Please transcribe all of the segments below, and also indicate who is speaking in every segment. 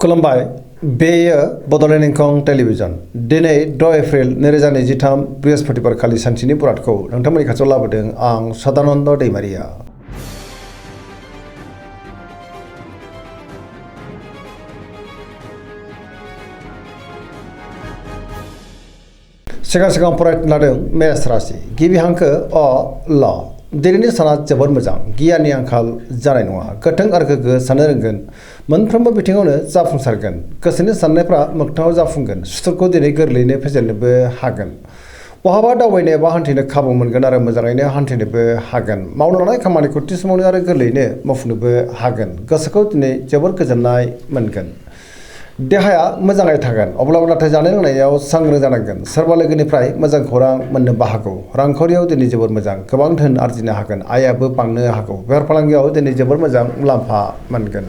Speaker 1: खुलुमबाय बेयो बड'लेण्ड इंखं टेलिभिजन दिनै 6 एप्रिल 2023 बृहस्पतिबार खालि सानसेनि बुरादखौ नोंथांमोननि खाथियाव लाबोदों आं सदानन्द दैमारिया। सिगां फरायनो लादों मेष राशि गिबि हांखो अ ल दिनैनि साना जोबोर मोजां गियाननि आंखाल जानाय नङा गोथों आरो गोग्गो साननो रोंगोन मोनफ्रोमबो बिथिङावनो जाफुंसारगोन गोसोनि साननायफ्रा मोगथाङाव जाफुंगोन सुथुरखौ दिनै गोरलैयैनो फेजेननोबो हागोन बहाबा दावबायनो एबा हान्थिनो खाबु मोनगोन आरो मोजाङैनो हान्थिनोबो हागोन मावनो लानाय खामानिखौ थि समावनो आरो गोरलैयैनो मावफुंनोबो हागोन गोसोखौ दिनै जोबोर गोजोननाय मोनगोन देहाया मोजाङै थागोन अब्लाबो नाथाय जानाय लोंनायाव सांग्रां जानांगोन सोरबा लोगोनिफ्राय मोजां खौरां मोननोबो हागौ रांखावरियाव दिनै जोबोर मोजां गोबां धोन आरजिनो हागोन आयाबो बांनो हागौ बेफार फालांगियाव दिनै जोबोर मोजां मुलाम्फा मोनगोन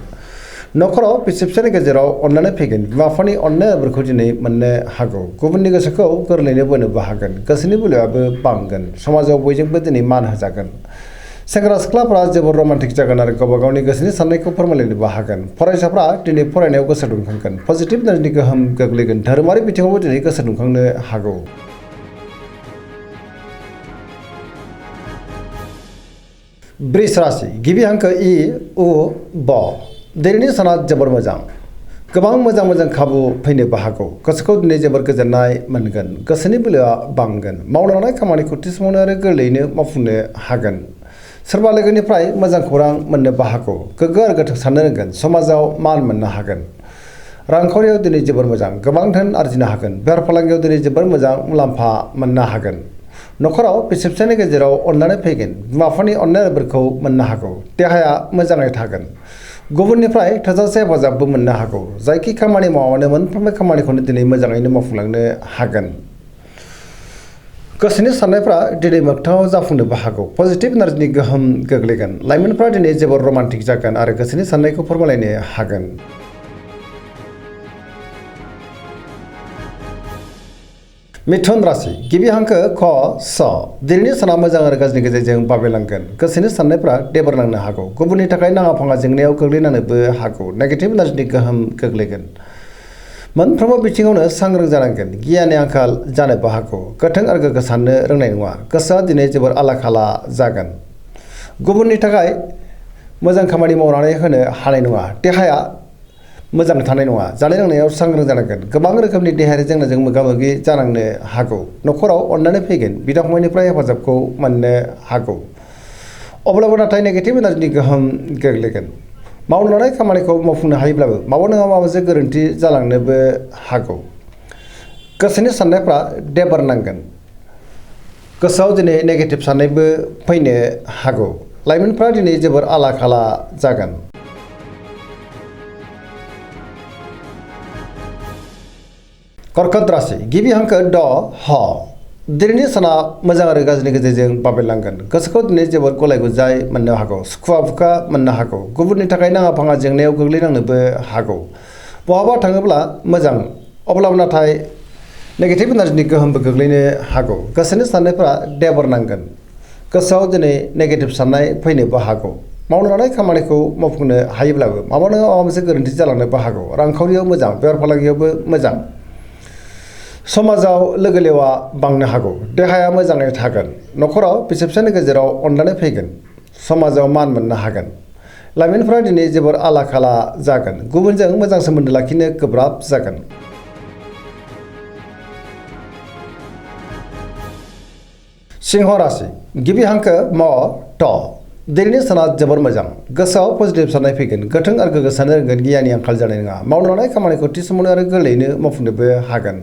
Speaker 1: नखराव बिसि फिसायनि गेजेराव अननानै फैगोन बिमा बिफानि अननायफोरखौ दिनै मोननो हागौ गुबुननि गोसोखौ गोरलैयैनो बोनोबो हागोन गोसोनि बोलोआबो बांगोन समाजाव बयजोंबो दिनै मान होजागोन सेंग्रा सिख्लाफोरा जोबोर रमान्टिक जागोन आरो गावबा गावनि गोसोनि साननायखौ फोरमायलायनोबो हागोन फरायसाफ्रा दिनै फरायनायाव गोसो दुंखांगोन पजिटिभ एनार्जिनि गोहोम गोग्लैगोन धोरोमारि बिथिङावबो दिनै गोसो दुंखांनो हागौ वृष राशि गिबि हांखो इ उ ब दिनैनि साना जोबोर मोजां गोबां मोजां खाबु फैनोबो हागौ गोसोखौ दिनै जोबोर गोजोननाय मोनगोन गोसोनि बोलोआ बांगोन मावनो लानाय खामानिखौ थि समावनो आरो गोरलैयैनो मावफुंनो हागोन सोरबा लोगोनिफ्राय मोजां खौरां मोननोबो हागौ गोग्गो आरो गोथौ साननो रोंगोन समाजाव मान मोननो हागोन रांखावरियाव दिनै जोबोर मोजां गोबां धोन आरजिनो हागोन बेफार फालांगियाव दिनै जोबोर मोजां मुलाम्फा मोननो हागोन नखराव बिसि फिसायनि गेजेराव अननानै फैगोन बिमा बिफानि अननायफोरखौ मोननो हागौ देहाया मोजाङै थागोन गुबुननिफ्राय थोजासे हेफाजाबबो मोननो हागौ जायखि खामानि मावानो मोनफ्रोमबो खामानिखौनो दिनै मोजाङैनो मावफुंलांनो हागोन गोसोनि साननायफ्रा दिनै मोगथाङाव जाफुंनोबो हागौ पजिटिभ एनार्जिनि गोहोम गोग्लैगोन लाइमोनफ्रा दिनै जोबोर रमान्टिक जागोन आरो गोसोनि साननायखौ फोरमायलायनो हागोन मिथुन राशि गिबि हांखो ख स दिनैनि साना मोजां आरो गाज्रिनि गेजेरजों बाबेलांगोन गोसोनि साननायफ्रा देबोरलांनो हागौ गुबुननि थाखाय नाङा फाङा जेंनायाव गोग्लैनानैबो हागौ नेगेटिभ एनार्जिनि गोहोम गोग्लैगोन मोनफ्रोमबो बिथिङावनो सांग्रां जानांगोन गियाननि आंखाल जानोबो हागौ गोथों आरो गोग्गो साननो रोंनाय नङा गोसोआ दिनै जोबोर आला खाला जागोन गुबुननि थाखाय मोजां खामानि मावनानै होनो हानाय नङा देहाया मोजां थानाय नङा जानाय लोंनायाव सांग्रां जानांगोन गोबां रोखोमनि देहायारि जेंनाजों मोगा मोगि जानांनो हागौ नखराव अननानै फैगोन बिदा फंबायनिफ्राय हेफाजाबखौ मोननो हागौ अब्लाबो नाथाय नेगेटिभ एनार्जिनि गोहोम गोग्लैगोन मावनो लानाय खामानिखौ मावफुंनो हायोब्लाबो माबा नङा माबा मोनसे गोरोन्थि जालांनोबो हागौ गोसोनि साननायफ्रा देबोरनांगोन गोसोआव दिनै नेगेटिभ साननायबो फैनो हागौ लाइमोनफ्रा दिनै जोबोर आला खाला जागोन कर्कट राशि गिबि हांखो ड ह दिनैनि साना मोजां आरो गाज्रिनि गेजेरजों बाबेलांगोन गोसोखौ दिनै जोबोर गलाय गुजाय मोननो हागौ सुखुवा बुखा मोननो हागौ गुबुननि थाखाय नाङा फाङा जेंनायाव गोग्लैनांनोबो हागौ बहाबा थाङोब्ला मोजां अब्लाबो नाथाय नेगेटिभ एनार्जिनि गोहोमबो गोग्लैनो हागौ गोसोनि साननायफोरा देबोरनांगोन गोसोआव दिनै नेगेटिभ साननाय फैनोबो हागौ मावनो लानाय खामानिखौ मावफुंनो हायोब्लाबो माबा नङा माबा मोनसे गोरोन्थि जालांनोबो हागौ रांखावरियाव मोजां बेफार फालांगियावबो मोजां समाजाव लोगो लेवा बांनो हागौ देहाया मोजाङै थागोन नखराव बिसि फिसायनि गेजेराव अननानै फैगोन समाजाव मान मोननो हागोन लाइमोनफ्रा दिनै जोबोर आला खाला जागोन गुबुनजों मोजां सोमोन्दो लाखिनो गोब्राब जागोन सिंह राशि गिबि हांखो म ट दिनैनि साना जोबोर मोजां गोसोआव पजिटिभ साननाय फैगोन गोथों आरो गोग्गो साननो रोंगोन गियाननि आंखाल जानाय नङा मावनो लानाय खामानिखौ थि समावनो आरो गोरलैयैनो मावफुंनोबो हागोन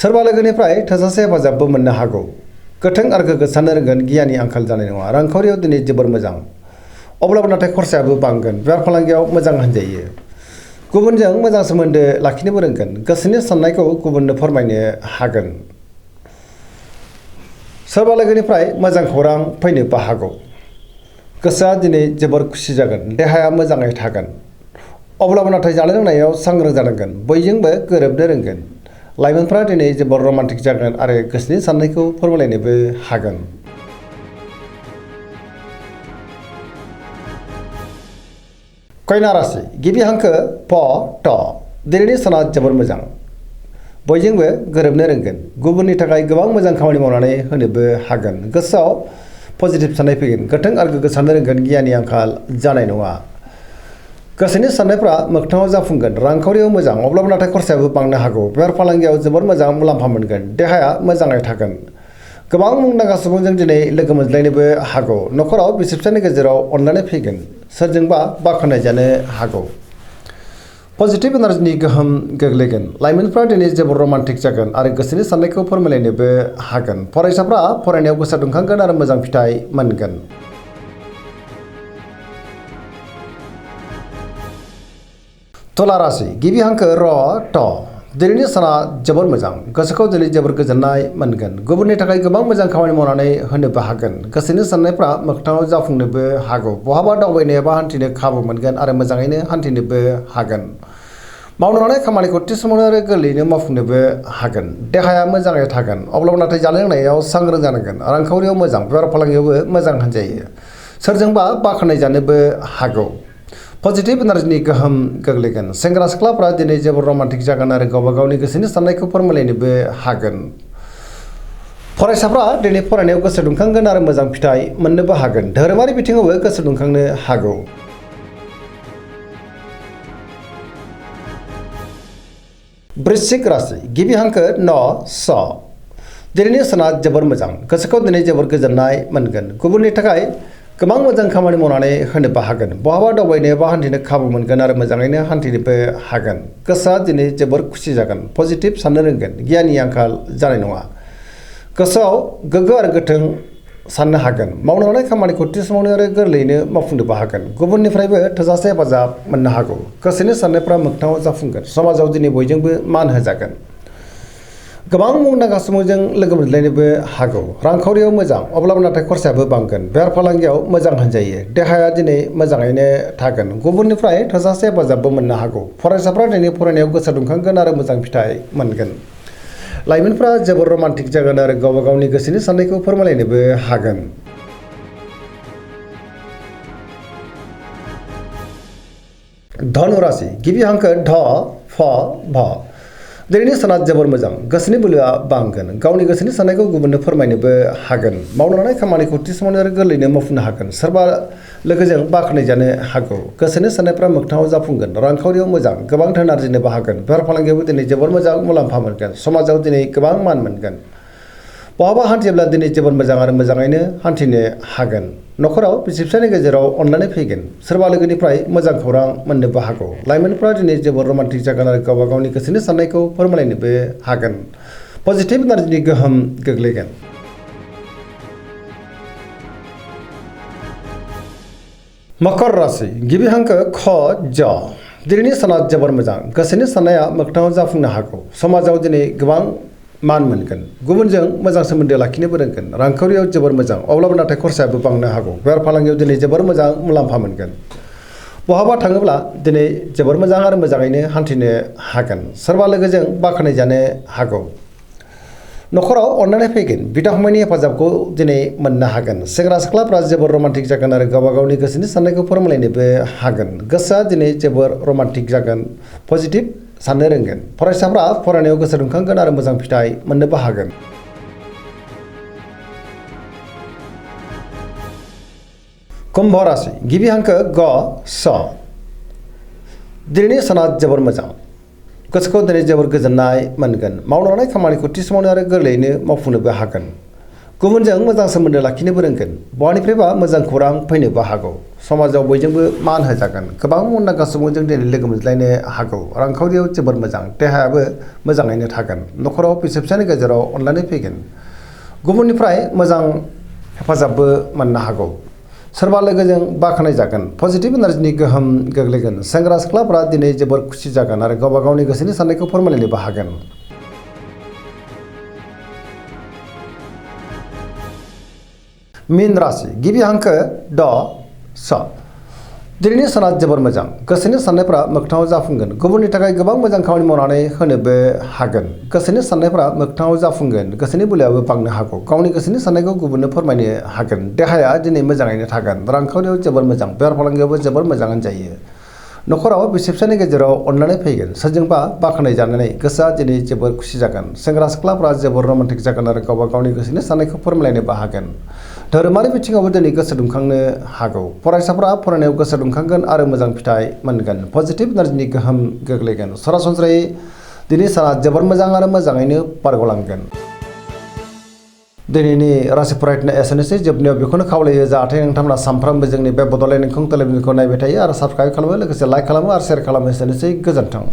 Speaker 1: सोरबा लोगोनिफ्राय थोजासे हेफाजाबबो मोननो हागौ गोथों आरो गोग्गो साननो रोंगोन गियाननि आंखाल जानाय नङा रांखावरियाव दिनै जोबोर मोजां अब्लाबो नाथाय खरसायाबो बांगोन बेफार फालांगियाव मोजां होनजायो गुबुनजों मोजां सोमोन्दो लाखिनोबो रोंगोन गोसोनि साननायखौ गुबुननो फोरमायनो हागोन सोरबा लोगोनिफ्राय मोजां खौरां फैनोबो हागौ गोसोआ दिनै जोबोर खुसि जागोन देहाया मोजाङै थागोन अब्लाबो नाथाय जानाय लोंनायाव सांग्रां जानांगोन बयजोंबो गोरोबनो रोंगोन लाइमोनफ्रा दिनै जोबोर रमान्टिक जागोन आरो गोसोनि साननायखौ फोरमायलायनोबो हागोन कन्या राशि गिबि हांखो प ट दिनैनि साना जोबोर मोजां बयजोंबो गोरोबनो रोंगोन गुबुननि थाखाय गोबां मोजां खामानि मावनानै होनोबो हागोन गोसोआव पजिटिभ साननाय फैगोन गोथों आरो गोग्गो साननो रोंगोन गियाननि आंखाल जानाय नङा गोसोनि साननायफ्रा मोगथाङाव जाफुंगोन रांखावरियाव मोजां अब्लाबो नाथाय खरसायाबो बांनो हागौ बेफार फालांगियाव जोबोर मोजां मुलाम्फा मोनगोन देहाया मोजाङै थागोन गोबां मुंदांखा सुबुंजों दिनै लोगो मोनज्लायनोबो हागौ न'खराव बिसि फिसायनि गेजेराव अनलायनाय फैगोन सोरजोंबा बाख्नाय जानो हागौ पजिटिभ एनार्जिनि गोहोम गोग्लैगोन लाइमोनफ्रा दिनै जोबोर रमान्टिक जागोन आरो गोसोनि साननायखौ फोरमायलायनोबो हागोन फरायसाफ्रा फरायनायाव गोसो दुंखांगोन आरो मोजां फिथाइ मोनगोन तुला राशि गिबि हांखो र ट दिनैनि साना जोबोर मोजां गोसोखौ दिनै जोबोर गोजोननाय मोनगोन गुबुननि थाखाय गोबां मोजां खामानि मावनानै होनोबो हागोन गोसोनि साननायफ्रा मोगथाङाव जाफुंनोबो हागौ बहाबा दावबायनो एबा हान्थिनो खाबु मोनगोन आरो मोजाङैनो हान्थिनोबो हागोन मावनो लानाय खामानिखौ थि समावनो आरो गोरलैयैनो मावफुंनोबो हागोन देहाया मोजाङै थागोन अब्लाबो नाथाय जानाय लोंनायाव सांग्रां जानांगोन रांखावरियाव मोजां बेफार फालांगियावबो मोजां होनजायो सोरजोंबा बाख्नाय जानोबो हागौ पजिटिभ एनार्जिनि गोहोम गोग्लैगोन सेंग्रा सिख्लाफ्रा दिनै जोबोर रमान्टिक जागोन आरो गावबा गावनि गोसोनि साननायखौ फोरमायलायनोबो हागोन फरायसाफ्रा दिनै फरायनायाव गोसो दुंखांगोन आरो मोजां फिथाइ मोननोबो हागोन धोरोमारि बिथिङावबो गोसो दुंखांनो हागौ वृश्चिक राशि गिबि हांखो न स दिनैनि साना जोबोर मोजां गोसोखौ दिनै जोबोर गोजोननाय मोनगोन गुबुननि थाखाय गोबां मोजां खामानि मावनानै होनोबो हागोन बहाबा दावबायनो एबा हान्थिनो खाबु मोनगोन आरो मोजाङैनो हान्थिनोबो हागोन गोसोआ दिनै जोबोर खुसि जागोन पजिटिभ साननो रोंगोन गियाननि आंखाल जानाय नङा गोसोआव गोग्गो आरो गोथों साननो हागोन मावनो लानाय खामानिखौ थि समावनो आरो गोरलैयैनो मावफुंनोबो हागोन गुबुननिफ्रायबो थोजासे हेफाजाब मोननो हागौ गोसोनि साननायफ्रा मोगथाङाव जाफुंगोन समाजाव दिनै बयजोंबो मान होजागोन गोबां मुंदांखा सुबुंजों लोगो मोनज्लायनोबो हागौ रांखावरियाव मोजां अब्लाबो नाथाय खरसायाबो बांगोन बेफार फालांगियाव मोजां होनजायो देहाया दिनै मोजाङैनो थागोन गुबुननिफ्राय थोजासे हेफाजाबबो मोननो हागौ फरायसाफ्रा दिनै फरायनायाव गोसो दुंखांगोन आरो मोजां फिथाइ मोनगोन लाइमोनफ्रा जोबोर रमान्टिक जागोन आरो गावबा गावनि गोसोनि साननायखौ फोरमायलायनोबो हागोन धनु राशि गिबि हांखो ध फ भ दिनैनि साना जोबोर मोजां गोसोनि बोलोआ बांगोन गावनि गोसोनि साननायखौ गुबुननो फोरमायनोबो हागोन मावनो लानाय खामानिखौ थि समावनो आरो गोरलैयैनो मावफुंनो हागोन सोरबा लोगोजों बाख्नाय जानो हागौ गोसोनि साननायफ्रा मोगथाङाव जाफुंगोन रांखावरियाव मोजां गोबां धोन आरजिनोबो हागोन बेफार फालांगियावबो दिनै जोबोर मोजां मुलाम्फा मोनगोन समाजाव दिनै गोबां मान मोनगोन बहाबा हान्थियोब्ला दिनै जोबोर मोजां आरो मोजाङैनो हान्थिनो हागोन न'खराव बिसि फिसायनि गेजेराव अनलायनाय फैगोन सोरबा लोगोनिफ्राय मोजां खौरां मोननोबो हागौ लाइमोनफ्रा दिनै जोबोर रमान्टिक जागोन आरो गावबा गावनि गोसोनि साननायखौ फोरमायलायनोबो हागोन पजिटिभ एनार्जिनि गोहोम गोग्लैगोन मकर राशि गिबि हांखो ख ज दिनैनि साना जोबोर मोजां गोसोनि साननाया मोगथाङाव जाफुंनो हागौ समाजाव दिनै गोबां मान मोनगोन गुबुनजों मोजां सोमोन्दो लाखिनोबो रोंगोन रांखावरियाव जोबोर मोजां अब्लाबो नाथाय खरसायाबो बांनो हागौ बेफार फालांगियाव दिनै जोबोर मोजां मुलाम्फा मोनगोन बहाबा थाङोब्ला दिनै जोबोर मोजां आरो मोजाङैनो हान्थिनो हागोन सोरबा लोगोजों बाख्नाय जानो हागौ न'खराव अननाय फैगोन बिदा फंबायनि हेफाजाबखौ दिनै मोननो हागोन सेंग्रा सिख्लाफ्रा जोबोर रमान्टिक जागोन आरो गावबा गावनि गोसोनि साननायखौ फोरमायलायनोबो हागोन गोसोआ दिनै जोबोर रमान्टिक जागोन पजिटिभ साननो रोंगोन फरायसाफ्रा फरायनायाव गोसो दुंखांगोन आरो मोजां फिथाइ मोननोबो हागोन कुम्भ राशि गिबि हांखो ग स दिनैनि साना जोबोर मोजां गोसोखौ दिनै जोबोर गोजोननाय मोनगोन मावनो लानाय खामानिखौ थि समावनो आरो गोरलैयैनो मावफुंनोबो हागोन गुबुनजों मोजां सोमोन्दो लाखिनोबो रोंगोन बहानिफ्रायबा मोजां खौरां फैनोबो हागौ समाजाव बयजोंबो मान होजागोन गोबां मुंदांखा सुबुंजों दिनै लोगो मोनज्लायनो हागौ रांखावरियाव जोबोर मोजां देहायाबो मोजाङैनो थागोन न'खराव बिसि फिसायनि गेजेराव अनलायनाय फैगोन गुबुननिफ्राय मोजां हेफाजाबबो मोननो हागौ सोरबा लोगोजों बाख्नाय जागोन पजिटिभ एनार्जिनि गोहोम गोग्लैगोन सेंग्रा सिख्लाफ्रा दिनै जोबोर खुसि जागोन आरो गावबा गावनि गोसोनि साननायखौ फोरमायलायनोबो हागोन मीन राशि गिबि हांखो ड स दिनैनि साना जोबोर मोजां गोसोनि साननायफ्रा मोगथाङाव जाफुंगोन गुबुननि थाखाय गोबां मोजां खामानि मावनानै होनोबो हागोन गोसोनि साननायफ्रा मोगथाङाव जाफुंगोन गोसोनि बोलोआबो बांनो हागौ गावनि गोसोनि साननायखौ गुबुननो फोरमायनो हागोन देहाया दिनै मोजाङैनो थागोन रांखावरियाव जोबोर मोजां बेफार फालांगियावबो जोबोर मोजां होनजायो नखराव बिसि फिसायनि गेजेराव अननानै फैगोन सोरजोंबा बाख्नाय जानानै गोसोआ दिनै जोबोर खुसि जागोन सेंग्रा सिख्लाफ्रा जोबोर रमान्टिक जागोन आरो गावबा गावनि गोसोनि साननायखौ फोरमायलायनोबो हागोन धोरोमारि बिथिङावबो दिनै गोसो दुंखांनो हागौ फरायसाफ्रा फरायनायाव गोसो दुंखांगोन आरो मोजां फिथाइ मोनगोन पजिटिभ एनार्जिनि गोहोम गोग्लैगोन सरासनस्रायै दिनै साना जोबोर मोजां आरो मोजाङैनो बारग'लांगोन दिनैनि राशि फरायनाय एसेनोसै जोबनायाव बेखौनो खावलायो जाहाथे नोंथांमोना सानफ्रोमबो जोंनि बे बड'लेण्ड इंखं टेलिभिजनखौ नायबाय थायो आरो साबस्क्राइब खालामो लोगोसे लाइक खालामो आरो शेयार खालामो एसेनोसै गोजोन्थों।